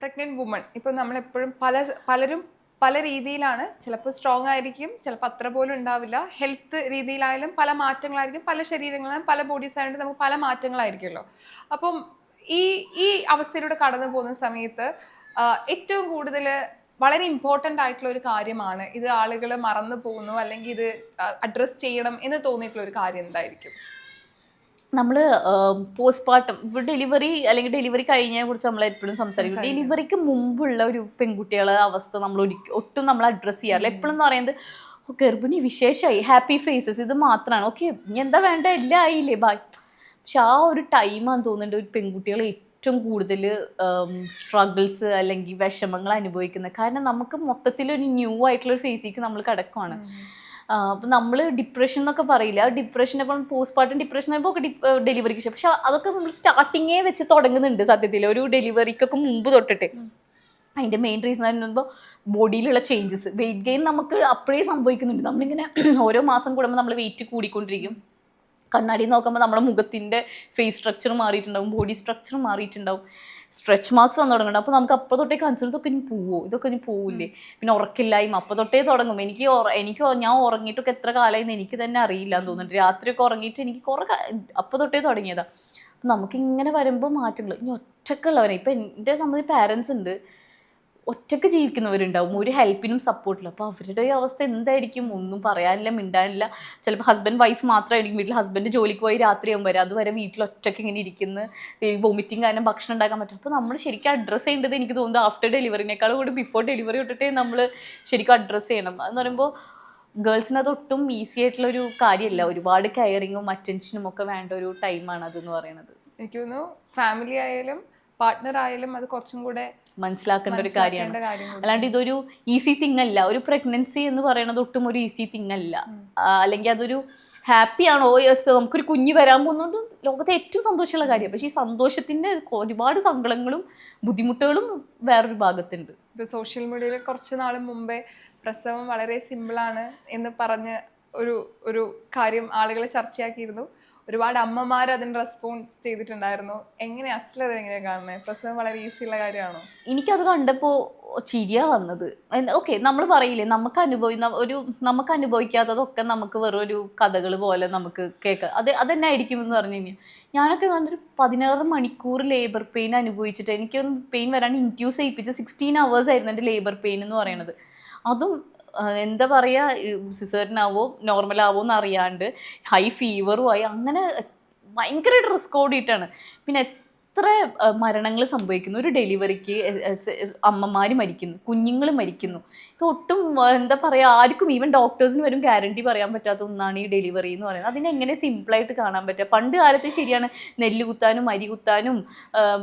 Pregnant woman ഇപ്പൊ നമ്മളെപ്പോഴും പലരും പല രീതിയിലാണ്. ചിലപ്പോൾ സ്ട്രോങ് ആയിരിക്കും, ചിലപ്പോൾ അത്ര പോലും ഉണ്ടാവില്ല. ഹെൽത്ത് രീതിയിലായാലും പല മാറ്റങ്ങളായിരിക്കും. പല ശരീരങ്ങളിലും പല ബോഡീസ് ആയതുകൊണ്ട് നമുക്ക് പല മാറ്റങ്ങളായിരിക്കുമല്ലോ. അപ്പം ഈ ഈ അവസ്ഥയിലൂടെ കടന്നു പോകുന്ന സമയത്ത് ഏറ്റവും കൂടുതൽ വളരെ ഇമ്പോർട്ടൻ്റ് ആയിട്ടുള്ള ഒരു കാര്യമാണ് ഇത്, ആളുകൾ മറന്നു പോകുന്നു അല്ലെങ്കിൽ ഇത് അഡ്രസ്സ് ചെയ്യണം എന്ന് തോന്നിയിട്ടുള്ള ഒരു കാര്യം എന്തായിരിക്കും? നമ്മൾ പോസ്റ്റ്മോർട്ടം ഡെലിവറി അല്ലെങ്കിൽ ഡെലിവറി കഴിഞ്ഞതിനെ കുറിച്ച് നമ്മൾ എപ്പോഴും സംസാരിക്കും. ഡെലിവറിക്ക് മുമ്പുള്ള ഒരു പെൺകുട്ടികളെ അവസ്ഥ നമ്മൾ ഒട്ടും നമ്മൾ അഡ്രസ്സ് ചെയ്യാറില്ല. എപ്പോഴും എന്ന് പറയുന്നത് ഗർഭിണി വിശേഷമായി, ഹാപ്പി ഫേസസ്, ഇത് മാത്രമാണ്. ഓക്കെ, ഇനി എന്താ വേണ്ട, എല്ലാം ആയില്ലേ, ബായ്. പക്ഷെ ആ ഒരു ടൈമാണെന്ന് തോന്നുന്നുണ്ട് ഒരു പെൺകുട്ടികൾ ഏറ്റവും കൂടുതൽ സ്ട്രഗിൾസ് അല്ലെങ്കിൽ വിഷമങ്ങൾ അനുഭവിക്കുന്നത്. കാരണം നമുക്ക് മൊത്തത്തിൽ ഒരു ന്യൂ ആയിട്ടുള്ള ഒരു ഫേസിലേക്ക് നമ്മൾ കിടക്കുവാണ്. അപ്പം നമ്മൾ ഡിപ്രഷൻ എന്നൊക്കെ പറയില്ല. ഡിപ്രഷൻ ഇപ്പം പോസ്റ്റ്മോർട്ടം ഡിപ്രഷൻ ആകുമ്പോൾ ഡെലിവറിക്ക് ശേഷം, പക്ഷെ അതൊക്കെ നമ്മൾ സ്റ്റാർട്ടിങ്ങേ വെച്ച് തുടങ്ങുന്നുണ്ട് സത്യത്തിൽ, ഒരു ഡെലിവറിക്കൊക്കെ മുമ്പ് തൊട്ടിട്ട്. അതിൻ്റെ മെയിൻ റീസൺ എന്ന് പറയുമ്പോൾ ബോഡിയിലുള്ള ചേഞ്ചസ്, വെയിറ്റ് ഗെയിൻ നമുക്ക് അപ്പോഴേ സംഭവിക്കുന്നുണ്ട്. നമ്മളിങ്ങനെ ഓരോ മാസം കൂടുമ്പോൾ നമ്മൾ വെയിറ്റ് കൂടിക്കൊണ്ടിരിക്കും. കണ്ണാടി നോക്കുമ്പോൾ നമ്മുടെ മുഖത്തിൻ്റെ ഫേസ് സ്ട്രക്ചർ മാറിയിട്ടുണ്ടാവും, ബോഡി സ്ട്രക്ചർ മാറിയിട്ടുണ്ടാവും, സ്ട്രെച്ച് മാർക്സ് വന്നു തുടങ്ങണം. അപ്പോൾ നമുക്ക് അപ്പോൾ തൊട്ടേ കൺസേൺ ഇതൊക്കെ ഇനി പോവോ, ഇതൊക്കെ ഇനി പോവില്ലേ. പിന്നെ ഉറക്കില്ലായ്മ അപ്പോൾ തൊട്ടേ തുടങ്ങും. ഞാൻ ഉറങ്ങിയിട്ടൊക്കെ എത്ര കാലമായിരുന്നു എനിക്ക് തന്നെ അറിയില്ല എന്ന് തോന്നുന്നുണ്ട്. രാത്രിയൊക്കെ ഉറങ്ങിയിട്ട് എനിക്ക് അപ്പോൾ തൊട്ടേ തുടങ്ങിയതാണ്. അപ്പം നമുക്കിങ്ങനെ വരുമ്പോൾ മാറ്റങ്ങൾ ഇനി ഒറ്റക്കുള്ളവരെ. ഇപ്പം എൻ്റെ സംബന്ധിച്ച് പാരൻസ് ഉണ്ട്, ഒറ്റക്ക് ജീവിക്കുന്നവരുണ്ടാവും, ഒരു ഹെൽപ്പിനും സപ്പോർട്ടില്ല. അപ്പോൾ അവരുടെ അവസ്ഥ എന്തായിരിക്കും, ഒന്നും പറയാനില്ല, മിണ്ടാനില്ല. ചിലപ്പോൾ ഹസ്ബൻഡ് വൈഫ് മാത്രമായിരിക്കും വീട്ടിൽ. ഹസ്ബൻഡ് ജോലിക്ക് പോയി രാത്രിയാകും വരെ, അതുവരെ വീട്ടിൽ ഒറ്റയ്ക്ക് ഇങ്ങനെ ഇരിക്കുന്ന, വോമിറ്റിംഗ് കാരണം ഭക്ഷണം ഉണ്ടാക്കാൻ പറ്റും. അപ്പോൾ നമ്മൾ ശരിക്കും അഡ്രസ്സ് ചെയ്യേണ്ടത് എനിക്ക് തോന്നുന്നത് ആഫ്റ്റർ ഡെലിവറിനേക്കാളും കൂടി ബിഫോർ ഡെലിവറി തൊട്ടിട്ടേ നമ്മൾ ശരിക്കും അഡ്രസ്സ് ചെയ്യണം. അതെന്ന് പറയുമ്പോൾ ഗേൾസിന് അതൊട്ടും ഈസി ആയിട്ടുള്ളൊരു കാര്യമല്ല. ഒരുപാട് കെയറിങ്ങും അറ്റൻഷനും ഒക്കെ വേണ്ട ഒരു ടൈമാണ് അതെന്ന് പറയുന്നത്. എനിക്ക് തോന്നുന്നു ഫാമിലി ആയാലും പാർട്ട്ണർ ആയാലും അത് കുറച്ചും കൂടെ മനസ്സിലാക്കേണ്ട ഒരു കാര്യമാണ്. അല്ലാണ്ട് ഇതൊരു ഈസി തിങ് അല്ല. ഒരു പ്രഗ്നൻസി എന്ന് പറയുന്നത് ഒട്ടും ഒരു ഈസി തിങ് അല്ല. അല്ലെങ്കിൽ അതൊരു ഹാപ്പി ആണോ, യെസ് നമുക്കൊരു കുഞ്ഞ് വരാൻ പോകുന്നത് ലോകത്തെ ഏറ്റവും സന്തോഷമുള്ള കാര്യം. പക്ഷേ ഈ സന്തോഷത്തിൻ്റെ ഒരുപാട് സങ്കടങ്ങളും ബുദ്ധിമുട്ടുകളും വേറൊരു ഭാഗത്തുണ്ട്. ഇപ്പോൾ സോഷ്യൽ മീഡിയയിൽ കുറച്ച് നാൾ മുമ്പേ പ്രസവം വളരെ സിമ്പിളാണ് എന്ന് പറഞ്ഞ് ഒരു കാര്യം ആളുകൾ ചർച്ചയാക്കിയിരുന്നു. ഒരുപാട് അമ്മമാർ അതിന് റെസ്പോൺസ് ചെയ്തിട്ടുണ്ടായിരുന്നു. എങ്ങനെയാ അസ്ലത് എങ്ങനെയാണ് കാണുന്നത്? പ്രസവം വളരെ ഈസി ഉള്ള കാര്യമാണോ? എനിക്കത് കണ്ടപ്പോൾ ചിരിയാ വന്നത്. ഓക്കെ, നമ്മൾ പറയില്ലേ നമുക്ക് അനുഭവിക്കാത്തതൊക്കെ നമുക്ക് വെറൊരു കഥകൾ പോലെ നമുക്ക് കേൾക്കാം. അത് തന്നെ ആയിരിക്കും എന്ന് പറഞ്ഞു കഴിഞ്ഞാൽ, ഞാനൊക്കെ വന്നൊരു 16 മണിക്കൂർ ലേബർ പെയിൻ അനുഭവിച്ചിട്ട് എനിക്കൊന്ന് പെയിൻ വരാണ്ട് ഇൻഡ്യൂസ് ചെയ്യിപ്പിച്ച് 16 hours ആയിരുന്നു എൻ്റെ ലേബർ പെയിൻ എന്ന് പറയുന്നത്. അതും എന്താ പറയുക, സിസേറിയനാവോ നോർമലാവോ എന്ന് അറിയാണ്ട് ഹൈ ഫീവറും ആയി, അങ്ങനെ ഭയങ്കരമായിട്ട് റിസ്ക് ഓടിയിട്ടാണ്. പിന്നെ എത്ര മരണങ്ങൾ സംഭവിക്കുന്നു ഒരു ഡെലിവറിക്ക്. അമ്മമാർ മരിക്കുന്നു, കുഞ്ഞുങ്ങൾ മരിക്കുന്നു. ഇതൊട്ടും എന്താ പറയുക, ആർക്കും ഈവൻ ഡോക്ടേഴ്സിന് വരും ഗ്യാരണ്ടി പറയാൻ പറ്റാത്ത ഒന്നാണ് ഈ ഡെലിവറി എന്ന് പറയുന്നത്. അതിനെങ്ങനെ സിമ്പിളായിട്ട് കാണാൻ പറ്റുക? പണ്ട് കാലത്ത് ശരിയാണ്, നെല്ല് കുത്താനും അരി കുത്താനും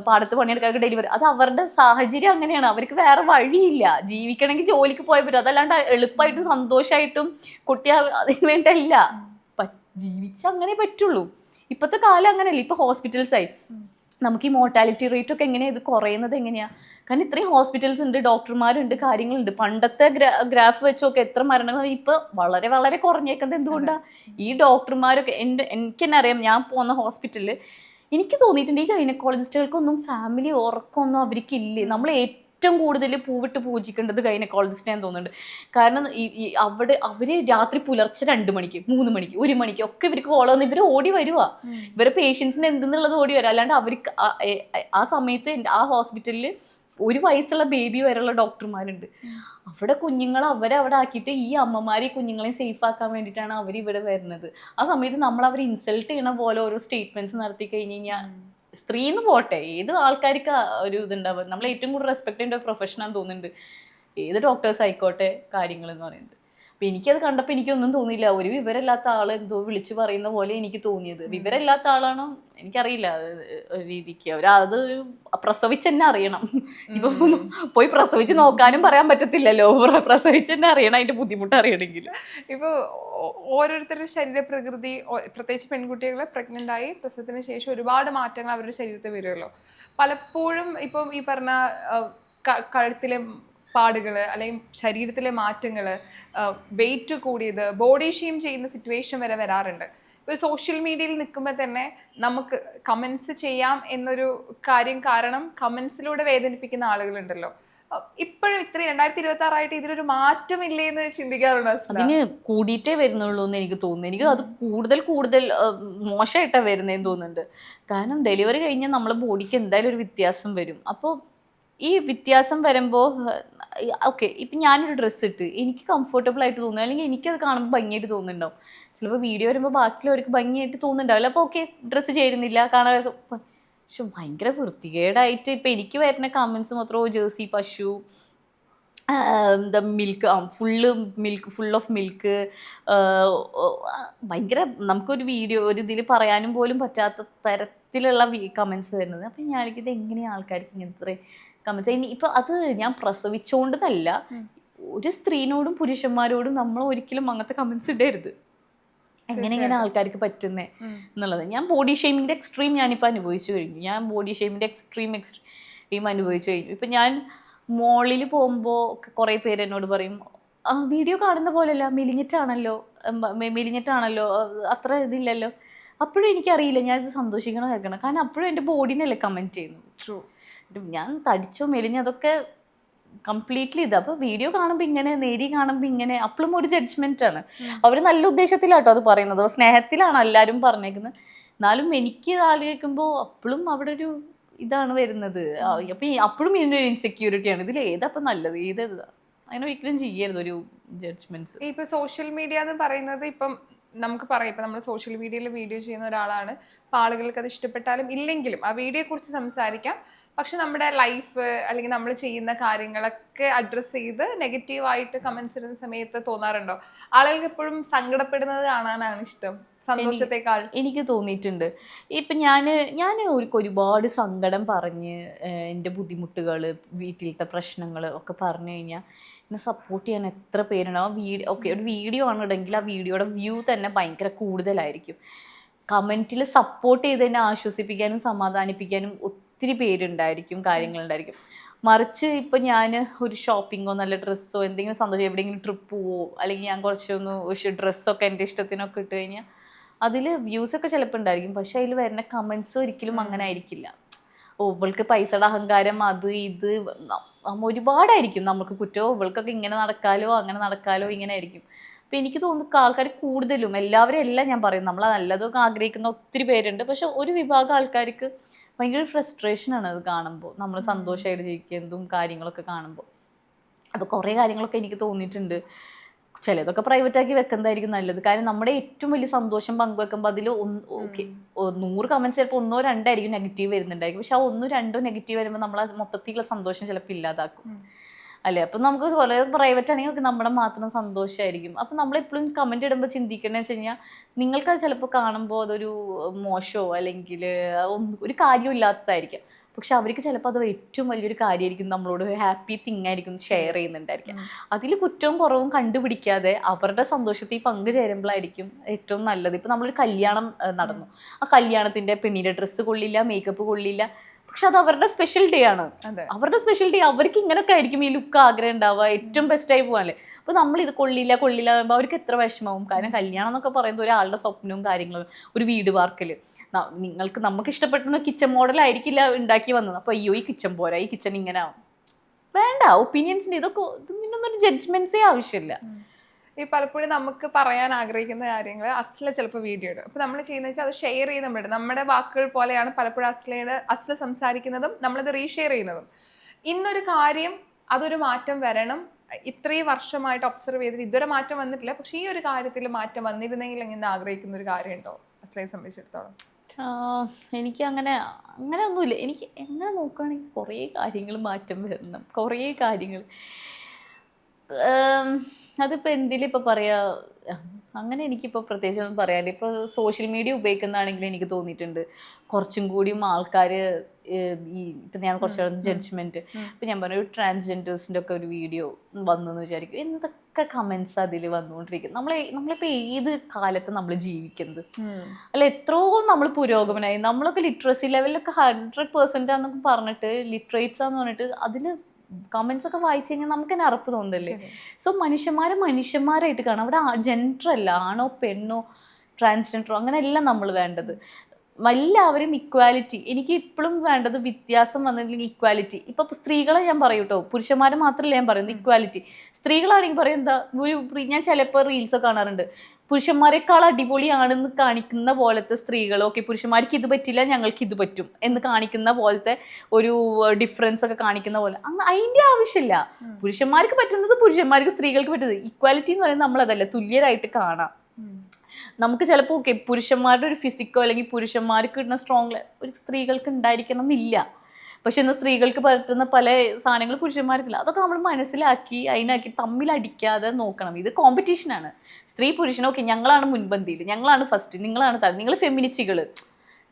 പാടത്ത് പണിയെടുക്കാനൊക്കെ ഡെലിവറി, അത് അവരുടെ സാഹചര്യം അങ്ങനെയാണ്. അവർക്ക് വേറെ വഴിയില്ല, ജീവിക്കണമെങ്കിൽ ജോലിക്ക് പോയാൽ പറ്റും. അതല്ലാണ്ട് എളുപ്പമായിട്ടും സന്തോഷമായിട്ടും കുട്ടിയെ അതിന് വേണ്ടല്ല, ജീവിച്ചങ്ങനെ പറ്റുള്ളൂ. ഇപ്പോഴത്തെ കാലം അങ്ങനെയല്ല. ഇപ്പോൾ ഹോസ്പിറ്റൽസായി, നമുക്ക് ഈ മോർട്ടാലിറ്റി റേറ്റ് ഒക്കെ എങ്ങനെയാണ് ഇത് കുറയുന്നത് എങ്ങനെയാണ്? കാരണം ഇത്രയും ഹോസ്പിറ്റൽസ് ഉണ്ട്, ഡോക്ടർമാരുണ്ട്, കാര്യങ്ങളുണ്ട്. പണ്ടത്തെ ഗ്രാഫ് വെച്ചൊക്കെ എത്ര മരണങ്ങൾ ഇപ്പോൾ വളരെ വളരെ കുറഞ്ഞേക്കുന്നത് എന്തുകൊണ്ടാണ്? ഈ ഡോക്ടർമാരൊക്കെ എനിക്ക് തന്നെ അറിയാം, ഞാൻ പോകുന്ന ഹോസ്പിറ്റലിൽ എനിക്ക് തോന്നിയിട്ടുണ്ട് ഈ ഗൈനക്കോളജിസ്റ്റുകൾക്കൊന്നും ഫാമിലി ഉറക്കമൊന്നും അവർക്കില്ലേ. നമ്മൾ ഏറ്റവും കൂടുതൽ പൂവിട്ട് പൂജിക്കേണ്ടത് ഗൈനക്കോളജിസ്റ്റിനെ തോന്നുന്നുണ്ട്. കാരണം അവർ രാത്രി പുലർച്ചെ 2 മണിക്ക് 3 മണിക്ക് 1 മണിക്ക് ഒക്കെ ഇവർക്ക് കോൾ വന്ന് ഇവർ ഓടി വരുക. ഇവരെ പേഷ്യൻസിന് എന്തെന്നുള്ളത് ഓടി വരിക. അല്ലാണ്ട് അവർക്ക് ആ സമയത്ത് ആ ഹോസ്പിറ്റലിൽ 1 വയസ്സുള്ള ബേബി വരെയുള്ള ഡോക്ടർമാരുണ്ട്. അവിടെ കുഞ്ഞുങ്ങളെ അവിടെ ആക്കിയിട്ട് ഈ അമ്മമാരെ കുഞ്ഞുങ്ങളെ സേഫ് ആക്കാൻ വേണ്ടിയിട്ടാണ് അവർ ഇവിടെ വരുന്നത്. ആ സമയത്ത് നമ്മൾ അവരെ ഇൻസൾട്ട് ചെയ്യണ പോലെ ഓരോ സ്റ്റേറ്റ്മെന്റ്സ് നടത്തി കഴിഞ്ഞ് കഴിഞ്ഞാൽ, സ്ത്രീന്ന് പോട്ടെ, ഏത് ആൾക്കാർക്ക് ഒരു ഇതുണ്ടാവുക. നമ്മൾ ഏറ്റവും കൂടുതൽ റെസ്പെക്ട് ചെയ്യേണ്ട ഒരു പ്രൊഫഷനാന്ന് തോന്നുന്നുണ്ട് ഏത് ഡോക്ടേഴ്സ് ആയിക്കോട്ടെ കാര്യങ്ങൾ എന്ന് പറയുന്നത്. അപ്പം എനിക്കത് കണ്ടപ്പോൾ എനിക്കൊന്നും തോന്നിയില്ല. ഒരു വിവരമില്ലാത്ത ആൾ എന്തോ വിളിച്ചു പറയുന്ന പോലെ എനിക്ക് തോന്നിയത്. വിവരമില്ലാത്ത ആളാണോ എനിക്കറിയില്ല. ഒരു രീതിക്ക് അത് പ്രസവിച്ച് തന്നെ അറിയണം. ഇപ്പം പോയി പ്രസവിച്ച് നോക്കാനും പറയാൻ പറ്റത്തില്ലല്ലോ. പ്രസവിച്ച് തന്നെ അറിയണം, അതിൻ്റെ ബുദ്ധിമുട്ട് അറിയണമെങ്കിൽ. ഇപ്പോൾ ഓരോരുത്തരുടെ ശരീരപ്രകൃതി, പ്രത്യേകിച്ച് പെൺകുട്ടികളെ പ്രഗ്നൻ്റ് ആയി പ്രസവത്തിന് ശേഷം ഒരുപാട് മാറ്റങ്ങൾ അവരുടെ ശരീരത്തിൽ വരുമല്ലോ. പലപ്പോഴും ഇപ്പം ഈ പറഞ്ഞ കഴുത്തിലെ പാടുകൾ അല്ലെങ്കിൽ ശരീരത്തിലെ മാറ്റങ്ങൾ, വെയിറ്റ് കൂടിയത്, ബോഡി ഷെയിം ചെയ്യുന്ന സിറ്റുവേഷൻ വരെ വരാറുണ്ട്. ഇപ്പൊ സോഷ്യൽ മീഡിയയിൽ നിൽക്കുമ്പോൾ തന്നെ നമുക്ക് കമന്റ്സ് ചെയ്യാം എന്നൊരു കാര്യം, കാരണം കമന്റ്സിലൂടെ വേദനിപ്പിക്കുന്ന ആളുകളുണ്ടല്ലോ. ഇപ്പോഴും ഇത്ര 2026 ഇതിലൊരു മാറ്റമില്ലേ എന്ന് ചിന്തിക്കാറുണ്ടോ അസ്ല? അതിന് കൂടിയിട്ടേ വരുന്നുള്ളൂ എന്ന് എനിക്ക് തോന്നുന്നു. എനിക്ക് അത് കൂടുതൽ മോശമായിട്ടാണ് വരുന്നതെന്ന് തോന്നുന്നുണ്ട്. കാരണം ഡെലിവറി കഴിഞ്ഞാൽ നമ്മളെ ബോഡിക്ക് എന്തായാലും ഒരു വ്യത്യാസം വരും. അപ്പോൾ ഈ വ്യത്യാസം വരുമ്പോൾ ഓക്കെ, ഇപ്പം ഞാനൊരു ഡ്രസ്സ് ഇട്ട് എനിക്ക് കംഫർട്ടബിൾ ആയിട്ട് തോന്നുന്നു, അല്ലെങ്കിൽ എനിക്കത് കാണുമ്പോൾ ഭംഗിയായിട്ട് തോന്നുന്നുണ്ടാവും. ചിലപ്പോൾ വീഡിയോ വരുമ്പോൾ ബാക്കിയുള്ളവർക്ക് ഭംഗിയായിട്ട് തോന്നുന്നുണ്ടാവില്ല. അപ്പോൾ ഓക്കെ, ഡ്രസ്സ് ചേരുന്നില്ല കാണാൻ, പക്ഷെ ഭയങ്കര വൃത്തികേടായിട്ട് ഇപ്പം എനിക്ക് വരുന്ന കമൻസ് മാത്രമോ ജേഴ്സി പശു, the milk, full of milk, ഭയങ്കര നമുക്കൊരു വീഡിയോ ഒരു ഇതിൽ പറയാനും പോലും പറ്റാത്ത തരത്തിലുള്ള കമൻസ് വരുന്നത്. അപ്പം ഞാനിത് എങ്ങനെയാണ് ആൾക്കാർക്ക് ഇങ്ങനത്തെ കമൻസ്? ഇപ്പം അത് ഞാൻ പ്രസവിച്ചുകൊണ്ടെന്നല്ല, ഒരു സ്ത്രീനോടും പുരുഷന്മാരോടും നമ്മൾ ഒരിക്കലും അങ്ങനത്തെ കമൻസ് ഇടരുത്. എങ്ങനെ ആൾക്കാർക്ക് പറ്റുന്നേ എന്നുള്ളത്. ഞാൻ ബോഡി ഷെയ്മിങ്ങിൻ്റെ എക്സ്ട്രീം ഞാനിപ്പോൾ അനുഭവിച്ചു കഴിഞ്ഞു. എക്സ്ട്രീം അനുഭവിച്ചു കഴിഞ്ഞു. ഇപ്പം ഞാൻ മോളിൽ പോകുമ്പോൾ കുറേ പേര് എന്നോട് പറയും, വീഡിയോ കാണുന്ന പോലെയല്ല, മെലിഞ്ഞിട്ടാണല്ലോ, അത്ര ഇതില്ലല്ലോ. അപ്പോഴും എനിക്കറിയില്ല ഞാനിത് സന്തോഷിക്കണം കേൾക്കണം, കാരണം അപ്പോഴും എൻ്റെ ബോഡീനല്ലേ കമൻറ്റ് ചെയ്യുന്നത്. ട്രൂ. ഞാൻ തടിച്ചോ മെലിഞ്ഞോ അതൊക്കെ കംപ്ലീറ്റ്ലി ഇത്. അപ്പോൾ വീഡിയോ കാണുമ്പോൾ ഇങ്ങനെ, നേരി കാണുമ്പോൾ ഇങ്ങനെ, അപ്പോഴും ഒരു ജഡ്ജ്മെൻ്റ് ആണ്. അവർ നല്ല ഉദ്ദേശത്തിലാട്ടോ അത് പറയുന്നത്, സ്നേഹത്തിലാണ് എല്ലാവരും പറഞ്ഞേക്കുന്നത്. എന്നാലും എനിക്ക് ആലോചിക്കുമ്പോൾ അപ്പോഴും അവിടെ ഒരു ഇതാണ് വരുന്നത്. അപ്പം അപ്പോഴും ഇതിൻ്റെ ഒരു ഇൻസെക്യൂരിറ്റിയാണ്. ഇതിൽ ഏതപ്പം നല്ലത്, അങ്ങനെ ഒരിക്കലും ചെയ്യരുത് ഒരു ജഡ്ജ്മെന്റ്സ്. ഇപ്പൊ സോഷ്യൽ മീഡിയ എന്ന് പറയുന്നത്, ഇപ്പം നമുക്ക് പറയാം, ഇപ്പം നമ്മൾ സോഷ്യൽ മീഡിയയിൽ വീഡിയോ ചെയ്യുന്ന ഒരാളാണ്, അപ്പം ആളുകൾക്ക് അത് ഇഷ്ടപ്പെട്ടാലും ഇല്ലെങ്കിലും ആ വീഡിയോയെ കുറിച്ച് സംസാരിക്കാം. പക്ഷെ നമ്മുടെ ലൈഫ് അല്ലെങ്കിൽ നമ്മൾ ചെയ്യുന്ന കാര്യങ്ങളൊക്കെ അഡ്രസ്സ് ചെയ്ത് നെഗറ്റീവായിട്ട് കമന്റ്സ് ഇടുന്ന സമയത്ത് തോന്നാറുണ്ടോ ആളുകൾക്ക് എപ്പോഴും സങ്കടപ്പെടുന്നത് കാണാനാണ് ഇഷ്ടം സന്തോഷത്തെക്കാൾ? എനിക്ക് തോന്നിയിട്ടുണ്ട്. ഇപ്പം ഞാൻ ഒരുപാട് സങ്കടം പറഞ്ഞ് എൻ്റെ ബുദ്ധിമുട്ടുകൾ, വീട്ടിലത്തെ പ്രശ്നങ്ങൾ ഒക്കെ പറഞ്ഞു കഴിഞ്ഞാൽ എന്നെ സപ്പോർട്ട് ചെയ്യാൻ എത്ര പേരുണ്ടാവും. ഒരു വീഡിയോ ആണെന്നുണ്ടെങ്കിൽ ആ വീഡിയോയുടെ വ്യൂ തന്നെ ഭയങ്കര കൂടുതലായിരിക്കും. കമൻറ്റിൽ സപ്പോർട്ട് ചെയ്ത് എന്നെ ആശ്വസിപ്പിക്കാനും സമാധാനിപ്പിക്കാനും ഒത്തിരി പേരുണ്ടായിരിക്കും, കാര്യങ്ങളുണ്ടായിരിക്കും. മറിച്ച് ഇപ്പം ഞാൻ ഒരു ഷോപ്പിങ്ങോ നല്ല ഡ്രസ്സോ എന്തെങ്കിലും സന്തോഷം, എവിടെയെങ്കിലും ട്രിപ്പ് പോവോ, അല്ലെങ്കിൽ ഞാൻ കുറച്ചൊന്ന് ഡ്രസ്സൊക്കെ എൻ്റെ ഇഷ്ടത്തിനൊക്കെ ഇട്ട് കഴിഞ്ഞാൽ അതിൽ വ്യൂസൊക്കെ ചിലപ്പോൾ ഉണ്ടായിരിക്കും, പക്ഷെ അതിൽ വരുന്ന കമൻസ് ഒരിക്കലും അങ്ങനെ ആയിരിക്കില്ല. ഇവൾക്ക് പൈസയുടെ അഹങ്കാരം, അത് ഇത് ഒരുപാടായിരിക്കും. നമുക്ക് കുറ്റവും, ഇവൾക്കൊക്കെ ഇങ്ങനെ നടക്കാലോ അങ്ങനെ നടക്കാലോ ഇങ്ങനെ ആയിരിക്കും. അപ്പം എനിക്ക് തോന്നുന്നു ആൾക്കാർ കൂടുതലും, എല്ലാവരും എല്ലാം ഞാൻ പറയും, നമ്മൾ നല്ലതൊക്കെ ആഗ്രഹിക്കുന്ന ഒത്തിരി പേരുണ്ട്. പക്ഷെ ഒരു വിഭാഗം ആൾക്കാർക്ക് ഭയങ്കര ഫ്രസ്ട്രേഷനാണ് അത് കാണുമ്പോൾ, നമ്മൾ സന്തോഷമായിട്ട് ജീവിക്കുന്നതും കാര്യങ്ങളൊക്കെ കാണുമ്പോൾ. അപ്പോൾ കുറേ കാര്യങ്ങളൊക്കെ എനിക്ക് തോന്നിയിട്ടുണ്ട്. ചിലതൊക്കെ പ്രൈവറ്റാക്കി വെക്കുന്നതായിരിക്കും നല്ലത്. കാരണം നമ്മുടെ ഏറ്റവും വലിയ സന്തോഷം പങ്കുവെക്കുമ്പോൾ അതിൽ 100 കമൻറ്റ്സ് ചിലപ്പോൾ 1 or 2 ആയിരിക്കും നെഗറ്റീവ് വരുന്നുണ്ടായിരിക്കും. പക്ഷെ ആ 1 or 2 നെഗറ്റീവ് വരുമ്പോൾ നമ്മൾ മൊത്തത്തിലുള്ള സന്തോഷം ചിലപ്പോൾ ഇല്ലാതാക്കും അല്ലേ. അപ്പം നമുക്ക് കുറേ പ്രൈവറ്റ് ആണെങ്കിൽ നമ്മുടെ മാത്രം സന്തോഷമായിരിക്കും. അപ്പം നമ്മളെപ്പോഴും കമൻറ്റ് ഇടുമ്പോൾ ചിന്തിക്കണമെന്ന് വെച്ച് കഴിഞ്ഞാൽ, നിങ്ങൾക്കത് ചിലപ്പോൾ കാണുമ്പോൾ അതൊരു മോശമോ അല്ലെങ്കിൽ ഒരു കാര്യവും ഇല്ലാത്തതായിരിക്കും. പക്ഷെ അവർക്ക് ചിലപ്പോൾ അത് ഏറ്റവും വലിയൊരു കാര്യമായിരിക്കും, നമ്മളോട് ഒരു ഹാപ്പി തിങ് ആയിരിക്കും ഷെയർ ചെയ്യുന്നുണ്ടായിരിക്കും. അതിൽ കുറ്റവും കുറവും കണ്ടുപിടിക്കാതെ അവരുടെ സന്തോഷത്തിൽ പങ്കുചേരുമ്പോഴായിരിക്കും ഏറ്റവും നല്ലത്. ഇപ്പം നമ്മളൊരു കല്യാണം നടന്നു, ആ കല്യാണത്തിൻ്റെ പെണ്ണിൻ്റെ ഡ്രസ്സ് കൊള്ളില്ല, മേക്കപ്പ് കൊള്ളില്ല, പക്ഷെ അത് അവരുടെ സ്പെഷ്യൽ ഡേ ആണ്. അവരുടെ സ്പെഷ്യൽ ഡേ, അവർക്ക് ഇങ്ങനെയൊക്കെ ആയിരിക്കും ഈ ലുക്ക് ആഗ്രഹം ഉണ്ടാവുക, ഏറ്റവും ബെസ്റ്റായി പോകാനല്ലേ. അപ്പോൾ നമ്മൾ ഇത് കൊള്ളില്ല പറയുമ്പോൾ അവർക്ക് എത്ര വിഷമവും. കാരണം കല്യാണം എന്നൊക്കെ പറയുന്നത് ഒരാളുടെ സ്വപ്നവും കാര്യങ്ങളും, ഒരു വീട് പാർക്കൽ, നമുക്ക് ഇഷ്ടപ്പെടുന്ന കിച്ചൺ മോഡലായിരിക്കില്ല ഉണ്ടാക്കി വന്നത്. അപ്പോൾ അയ്യോ ഈ കിച്ചൺ പോരാ, ഈ കിച്ചൺ ഇങ്ങനെ ആവും, വേണ്ട. ഒപ്പീനിയൻസിൻ്റെ ഇതിനൊന്നും ജഡ്ജ്മെന്റ്സേ ആവശ്യമില്ല. ഈ പലപ്പോഴും നമുക്ക് പറയാൻ ആഗ്രഹിക്കുന്ന കാര്യങ്ങൾ അസ്ല ചിലപ്പോൾ വീഡിയോ ഇടും. അപ്പോൾ നമ്മൾ ചെയ്യുന്നത് വെച്ചാൽ അത് ഷെയർ ചെയ്ത് നമ്മുടെ വാക്കുകൾ പോലെയാണ് പലപ്പോഴും അസ്ല സംസാരിക്കുന്നതും നമ്മളത് റീഷെയർ ചെയ്യുന്നതും. ഇന്നൊരു കാര്യം, അതൊരു മാറ്റം വരണം, ഇത്രയും വർഷമായിട്ട് ഒബ്സർവ് ചെയ്തിട്ട് ഇതുവരെ മാറ്റം വന്നിട്ടില്ല, പക്ഷെ ഈ ഒരു കാര്യത്തിൽ മാറ്റം വന്നിരുന്നെങ്കിൽ ഇങ്ങനെ ആഗ്രഹിക്കുന്ന ഒരു കാര്യമുണ്ടോ അസ്ലയെ സംബന്ധിച്ചിടത്തോളം? എനിക്ക് അങ്ങനെ ഒന്നുമില്ല. എനിക്ക് എങ്ങനെ നോക്കുകയാണെങ്കിൽ കുറേ കാര്യങ്ങൾ മാറ്റം വരണം, കുറേ കാര്യങ്ങൾ. അതിപ്പോൾ എന്തിലും ഇപ്പോൾ പറയുക, അങ്ങനെ എനിക്കിപ്പോൾ പ്രത്യേകിച്ച് ഒന്നും പറയാനില്ല. ഇപ്പോൾ സോഷ്യൽ മീഡിയ ഉപയോഗിക്കുന്നതാണെങ്കിൽ എനിക്ക് തോന്നിയിട്ടുണ്ട് കുറച്ചും കൂടിയും ആൾക്കാർ ഇപ്പം ഞാൻ കുറച്ച് ജഡ്ജ്മെൻറ്റ്, ഇപ്പം ഞാൻ പറഞ്ഞ ഒരു ട്രാൻസ്ജെൻഡേഴ്സിൻ്റെ ഒക്കെ ഒരു വീഡിയോ വന്നു എന്ന് വിചാരിക്കും, എന്തൊക്കെ കമൻസ് അതിൽ വന്നുകൊണ്ടിരിക്കും. നമ്മളിപ്പോൾ ഏത് കാലത്ത് നമ്മൾ ജീവിക്കുന്നത് അല്ല, എത്രയോ നമ്മൾ പുരോഗമനമായി. നമ്മളൊക്കെ ലിറ്ററസി ലെവലിലൊക്കെ 100% ആണെന്നൊക്കെ പറഞ്ഞിട്ട്, ലിറ്ററേറ്റ്സ് ആണെന്ന് പറഞ്ഞിട്ട് അതിൽ കമൻസ് ഒക്കെ വായിച്ചു കഴിഞ്ഞാൽ നമുക്ക് തന്നെ അറപ്പ് തോന്നുന്നില്ലേ. സോ മനുഷ്യന്മാരായിട്ട് കാണാം. അവിടെ ജെൻഡർ അല്ല, ആണോ പെണ്ണോ ട്രാൻസ്ജെൻഡറോ അങ്ങനെയല്ല നമ്മൾ വേണ്ടത്. എല്ലാവരും ഇക്വാലിറ്റി. എനിക്ക് ഇപ്പോഴും വേണ്ടത് വ്യത്യാസം വന്നില്ലെങ്കിൽ ഇക്വാലിറ്റി. ഇപ്പൊ സ്ത്രീകളെ ഞാൻ പറയൂ കേട്ടോ, പുരുഷന്മാരെ മാത്രമല്ല ഞാൻ പറയുന്നത്, ഇക്വാലിറ്റി. സ്ത്രീകളാണെങ്കിൽ പറയും എന്താ ഞാൻ ചിലപ്പോൾ റീൽസ് കാണാറുണ്ട്, പുരുഷന്മാരെക്കാൾ അടിപൊളിയാണെന്ന് കാണിക്കുന്ന പോലത്തെ സ്ത്രീകൾ, ഓക്കെ പുരുഷന്മാർക്ക് ഇത് പറ്റില്ല ഞങ്ങൾക്ക് ഇത് പറ്റും എന്ന് കാണിക്കുന്ന പോലത്തെ ഒരു ഡിഫറൻസ് ഒക്കെ കാണിക്കുന്ന പോലെ, അതിൻ്റെ ആവശ്യമില്ല. പുരുഷന്മാർക്ക് പറ്റുന്നത് പുരുഷന്മാർക്ക്, സ്ത്രീകൾക്ക് പറ്റുന്നത്. ഇക്വാലിറ്റി എന്ന് പറയുന്നത് നമ്മളതല്ല, തുല്യരായിട്ട് കാണാം. നമുക്ക് ചിലപ്പോൾ ഓക്കെ പുരുഷന്മാരുടെ ഒരു ഫിസിക്കോ അല്ലെങ്കിൽ പുരുഷന്മാർക്ക് കിട്ടുന്ന സ്ട്രോങ് ഒരു സ്ത്രീകൾക്ക് ഉണ്ടായിരിക്കണം എന്നില്ല. പക്ഷെ എന്നാൽ സ്ത്രീകൾക്ക് പറ്റുന്ന പല സാധനങ്ങൾ പുരുഷന്മാർക്കില്ല. അതൊക്കെ നമ്മൾ മനസ്സിലാക്കി അതിനാക്കി തമ്മിലടിക്കാതെ നോക്കണം. ഇത് കോമ്പറ്റീഷനാണ്. സ്ത്രീ പുരുഷനോ ഓക്കെ ഞങ്ങളാണ് മുൻപന്തിയിൽ, ഞങ്ങളാണ് ഫസ്റ്റ്, നിങ്ങളാണ് നിങ്ങൾ ഫെമിനിസ്റ്റുകൾ,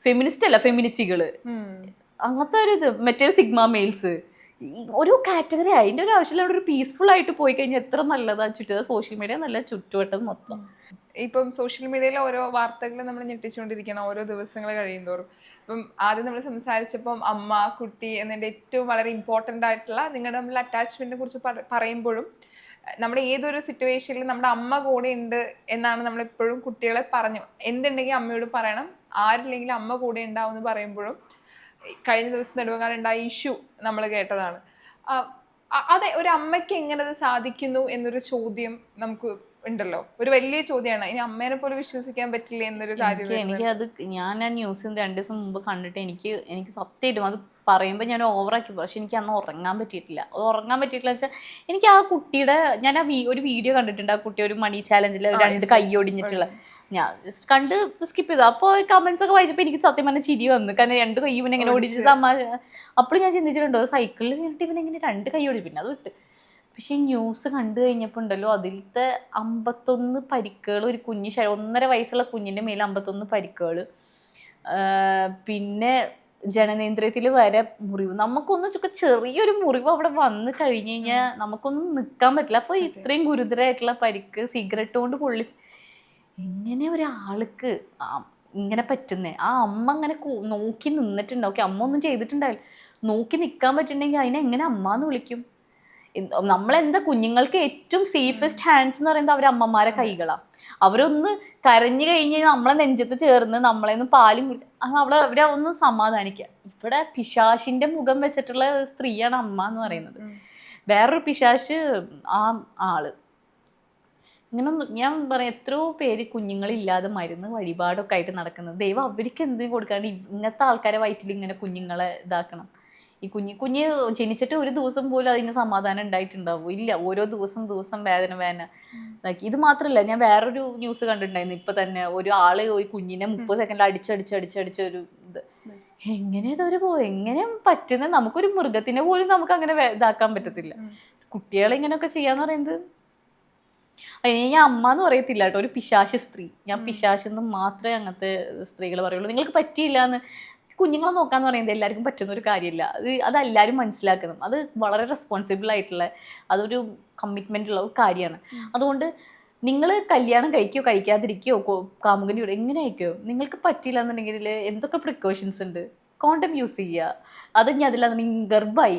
ഫെമിനിസ്റ്റ് അല്ല ഫെമിനിസ്റ്റുകൾ, അങ്ങനത്തെ ഒരു ഇത്. മറ്റേ സിഗ്മ മെയിൽസ് ഒരു കാറ്റഗറി, അതിൻ്റെ ഒരു ആവശ്യമില്ല. അവിടെ ഒരു പീസ്ഫുൾ ആയിട്ട് പോയി കഴിഞ്ഞാൽ എത്ര നല്ലതാണ്. സോഷ്യൽ മീഡിയ നല്ല ചുറ്റുവട്ടം മൊത്തം. ഇപ്പം സോഷ്യൽ മീഡിയയിലെ ഓരോ വാർത്തകൾ നമ്മൾ ഞെട്ടിച്ചുകൊണ്ടിരിക്കണം ഓരോ ദിവസങ്ങൾ കഴിയുന്തോറും. ഇപ്പം ആദ്യം നമ്മൾ സംസാരിച്ചപ്പം അമ്മ കുട്ടി എന്നതിൻ്റെ ഏറ്റവും വളരെ ഇമ്പോർട്ടൻ്റ് ആയിട്ടുള്ള നിങ്ങളുടെ തമ്മിൽ അറ്റാച്ച്മെൻറ്റിനെ കുറിച്ച് പറയുമ്പോഴും നമ്മുടെ ഏതൊരു സിറ്റുവേഷനിലും നമ്മുടെ അമ്മ കൂടെ ഉണ്ട് എന്നാണ് നമ്മളെപ്പോഴും കുട്ടികളെ പറഞ്ഞു. എന്തുണ്ടെങ്കിൽ അമ്മയോട് പറയണം, ആരില്ലെങ്കിലും അമ്മ കൂടെ ഉണ്ടാവും എന്ന് പറയുമ്പോഴും കഴിഞ്ഞ ദിവസം നെടുവങ്ങാടുണ്ടായ ഇഷ്യൂ നമ്മൾ കേട്ടതാണ്. അതെ, ഒരു അമ്മയ്ക്ക് എങ്ങനെ അത് സാധിക്കുന്നു എന്നൊരു ചോദ്യം നമുക്ക് ഉണ്ടല്ലോ, ഒരു വലിയ ചോദ്യമാണ്. ഇനി അമ്മേനെ പോലെ വിശ്വസിക്കാൻ പറ്റില്ല എന്നൊരു കാര്യം. എനിക്ക് അത് ഞാൻ ആ ന്യൂസ് 2 ദിവസം മുമ്പ് കണ്ടിട്ട് എനിക്ക് സത്യമായിട്ടും അത് പറയുമ്പോൾ ഞാൻ ഓവറാക്കി, പക്ഷെ എനിക്ക് അന്ന് ഉറങ്ങാൻ പറ്റിയിട്ടില്ല വെച്ചാൽ എനിക്ക് ആ കുട്ടിയുടെ ഞാൻ ഒരു വീഡിയോ കണ്ടിട്ടുണ്ട്. ആ കുട്ടി ഒരു മണി ചാലഞ്ചിൽ 2 കൈ ഒടിഞ്ഞിട്ടുള്ള, ഞാൻ ജസ്റ്റ് കണ്ട് സ്കിപ്പ് ചെയ്തു. അപ്പോൾ കമന്റ്സ് ഒക്കെ വായിച്ചപ്പോൾ എനിക്ക് സത്യം പറഞ്ഞാൽ ചിരി വന്നു. കാരണം 2 കൈ ഇവനെങ്ങനെ ഓടിച്ചത് അമ്മ. അപ്പോൾ ഞാൻ ചിന്തിച്ചിട്ടുണ്ടോ സൈക്കിളിൽ വീണിട്ട് ഇവനെങ്ങനെ 2 കൈ ഓടി, പിന്നെ അത് വിട്ട്. പക്ഷെ ന്യൂസ് കണ്ടു കഴിഞ്ഞപ്പോൾ ഉണ്ടല്ലോ, അതിലത്തെ 51 പരിക്കുകൾ, ഒരു കുഞ്ഞ് 1.5 വയസ്സുള്ള കുഞ്ഞിൻ്റെ മേലെ 51 പരിക്കുകൾ, പിന്നെ ജനനേന്ദ്രിയത്തിൽ വരെ മുറിവ്. നമുക്കൊന്ന് ചെറിയൊരു മുറിവ് അവിടെ വന്ന് കഴിഞ്ഞ് കഴിഞ്ഞാൽ നമുക്കൊന്നും നിൽക്കാൻ പറ്റില്ല. അപ്പോൾ ഇത്രയും ഗുരുതരമായിട്ടുള്ള പരിക്ക് സിഗരറ്റ് കൊണ്ട് പൊള്ളിച്ച് എങ്ങനെ ഒരാൾക്ക് ഇങ്ങനെ പറ്റുന്നേ? ആ അമ്മ അങ്ങനെ നോക്കി നിന്നിട്ടുണ്ട്. ഓക്കെ അമ്മ ഒന്നും ചെയ്തിട്ടുണ്ടാവില്ല, നോക്കി നിൽക്കാൻ പറ്റുന്നുണ്ടെങ്കിൽ അതിനെ എങ്ങനെ അമ്മ എന്ന് വിളിക്കും? നമ്മളെന്താ കുഞ്ഞുങ്ങൾക്ക് ഏറ്റവും സേഫസ്റ്റ് ഹാൻഡ്സ് എന്ന് പറയുന്നത് അവർ അമ്മമാരെ കൈകളാണ്. അവരൊന്ന് കരഞ്ഞു കഴിഞ്ഞ് നമ്മളെ നെഞ്ചത്ത് ചേർന്ന് നമ്മളെന്ന് പാലും കുടിച്ച് അവരെ ഒന്ന് സമാധാനിക്കുക. ഇവിടെ പിശാശിന്റെ മുഖം വെച്ചിട്ടുള്ള സ്ത്രീയാണ് അമ്മ എന്ന് പറയുന്നത്. വേറൊരു പിശാശ് ആ ആള്. ഇങ്ങനൊന്നും ഞാൻ പറയാം, എത്രയോ പേര് കുഞ്ഞുങ്ങളില്ലാതെ മരുന്ന് വഴിപാടൊക്കെ ആയിട്ട് നടക്കുന്നത്. ദൈവം അവർക്ക് എന്തിനും കൊടുക്കാണ്ട് ഇങ്ങനത്തെ ആൾക്കാരെ വയറ്റിൽ ഇങ്ങനെ കുഞ്ഞുങ്ങളെ ഇതാക്കണം. ഈ കുഞ്ഞ് ജനിച്ചിട്ട് ഒരു ദിവസം പോലും അതിന് സമാധാനം ഉണ്ടായിട്ടുണ്ടാവും ഇല്ല. ഓരോ ദിവസം വേദന. ഇത് മാത്രമല്ല, ഞാൻ വേറൊരു ന്യൂസ് കണ്ടിട്ടുണ്ടായിരുന്നു ഇപ്പൊ തന്നെ. ഒരു ആള് ഒരു കുഞ്ഞിനെ 30 സെക്കൻഡ് അടിച്ചൊരു ഇത്. എങ്ങനെ പറ്റുന്ന? നമുക്കൊരു മൃഗത്തിനെ പോലും നമുക്ക് അങ്ങനെ ഇതാക്കാൻ പറ്റത്തില്ല. കുട്ടികളെ ഇങ്ങനെയൊക്കെ ചെയ്യാന്ന് പറയുന്നത്. അതിന് ഞാൻ അമ്മ എന്ന് പറയത്തില്ല കേട്ടോ, ഒരു പിശാശ് സ്ത്രീ. ഞാൻ പിശാശെന്ന് മാത്രമേ അങ്ങനത്തെ സ്ത്രീകൾ പറയുള്ളൂ. നിങ്ങൾക്ക് പറ്റിയില്ല എന്ന്. കുഞ്ഞുങ്ങളെ നോക്കാന്ന് പറയുന്നത് എല്ലാവർക്കും പറ്റുന്ന ഒരു കാര്യമില്ല. അതെല്ലാവരും മനസ്സിലാക്കണം. അത് വളരെ റെസ്പോൺസിബിൾ ആയിട്ടുള്ള, അതൊരു കമ്മിറ്റ്മെൻ്റ് ഉള്ള ഒരു കാര്യമാണ്. അതുകൊണ്ട് നിങ്ങൾ കല്യാണം കഴിക്കുകയോ കഴിക്കാതിരിക്കുകയോ കാമുകൻ്റെ കൂടെ എങ്ങനെ അയക്കുകയോ, നിങ്ങൾക്ക് പറ്റിയില്ല എന്നുണ്ടെങ്കിൽ എന്തൊക്കെ പ്രിക്കോഷൻസ് ഉണ്ട്? കോണ്ടം യൂസ് ചെയ്യുക. അത് ഞാൻ അതിലാണെന്നുണ്ടെങ്കിൽ ഗർഭമായി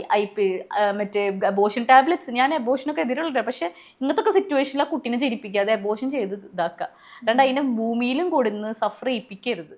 മറ്റേ അബോഷൻ ടാബ്ലറ്റ്സ്. ഞാൻ അബോഷനൊക്കെ എതിരുള്ള, പക്ഷെ ഇങ്ങനത്തെ സിറ്റുവേഷനിൽ ആ കുട്ടീനെ ജനിപ്പിക്കുക, അത് അബോഷൻ ചെയ്ത് ഇതാക്കുക. അല്ലാണ്ട് അതിനെ ഭൂമിയിലും കൊടുന്ന് സഫർ ചെയ്യിപ്പിക്കരുത്.